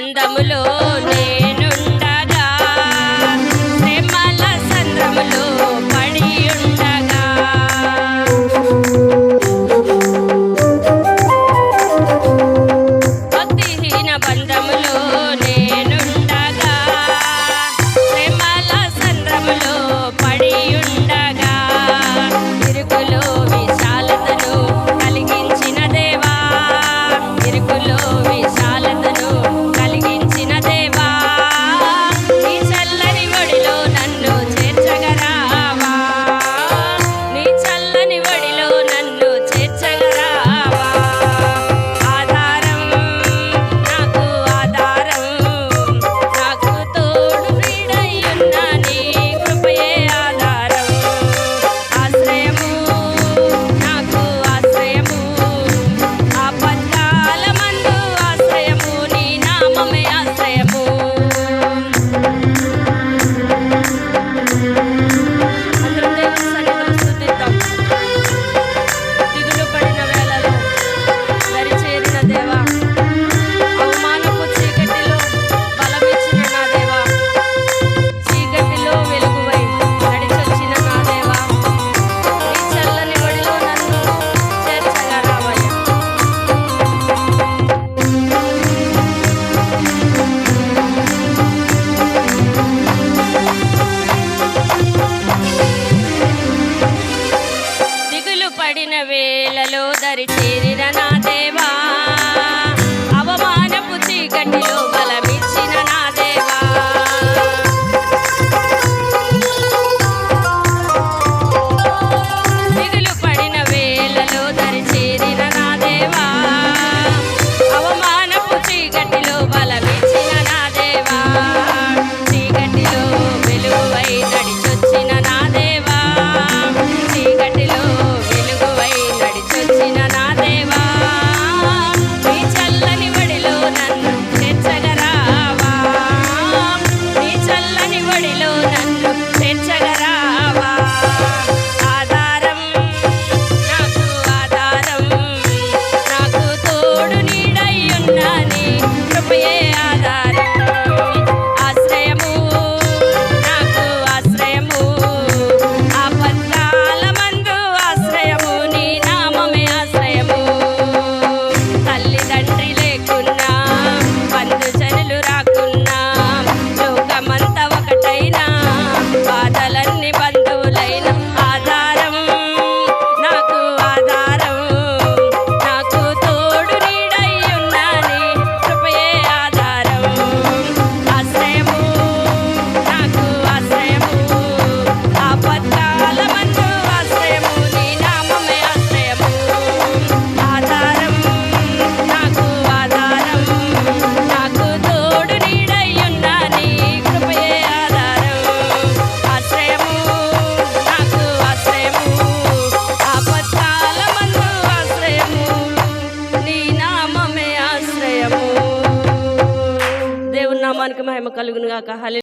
బంధములో నేనుండగా, శ్రమల సంద్రములో పడి ఉండగా, భక్తిహీన బంధములో నేనుండగా, శ్రమల సంద్రములో పడి ఉండగా, ఇరుకులో విశాలతను కలిగించిన దేవా, ఇరుకులో విశాలతను కలిగించిన దేవా, నీ చల్లని ఒడిలో నన్ను చేర్చగరావా, నీ చల్లని ఒడిలో నన్ను చేర్చగరావా. ఆధారం నాకు ఆధారం, నాకు తోడు నీడయ్యున్న నీ కృపయే ఆధారం. ఆశ్రయము నాకు ఆశ్రయము, ఆపత్కాల మందు ఆశ్రయము, నీ నామమే ఆశ్రయము. అందరం దేవుని సన్నిధిలో స్తుతిద్దాం. దిగులు పడిన వేళలో దరిచేరిన దేవా, అవమానపు చీకటిలో బలమిచ్చిన నా దేవా, చీకటిలో వెలుగువై నడిచొచ్చిన నా దేవా, నీ చల్లని ఒడిలో నన్ను చేర్చగరావయ్యా. దిగులు పడిన వేళలో దరిచేరిన నా దేవా, అవమానపు చీకటిలో బలమిచ్చిన నా దేవా, దిగులు పడిన వేళలో దరిచేరిన నా దేవా, అవమానపు చీకటిలో బలమిచ్చిన నా దేవా, చీకటిలో వెలుగువై నడిచొచ్చిన నా దేవా, చీకటిలో వెలుగువై నడిచొచ్చిన నా దేవా, నీ చల్లని ఒడిలో నన్ను చేర్చగరావా, నీ చల్లని ఒడిలో నన్ను చేర్చగరావా. ఆధారం నాకు ఆధారం, నాకు తోడు నీడయ్యున్న నీ కృపయే ఆధారం. ఆశ్రయము నాకు ఆశ్రయము, ఆపత్కాల మందు ఆశ్రయము, నీ నామమే ఆశ్రయము. తల్లిదండ్రి లేకున్నా, బంధుజనులు రాకున్నా, లోకమంత ఒకటైనా, బాధలన్నీ బంధువులైన ఆధారం నాకు ఆధారం, నాకు తోడు నీడయ్యున్న నీ కృపయే ఆధారం. ఆశ్రయము నాకు ఆశ్రయము, ఆపత్కాల మందు ఆశ్రయము, నీ నామమే ఆశ్రయము. ఆధారం నాకు ఆధారం, నాకు తోడు నీడయ్యున్న నీ కృపయే ఆధారం. ఆశ్రయము నాకు ఆశ్రయము, ఆపత్కాల మందు ఆశ్రయము, నీ నామమే ఆశ్రయము. దేవుని నామానికి మహిమ కలుగును గాక. హల్లెలూయా.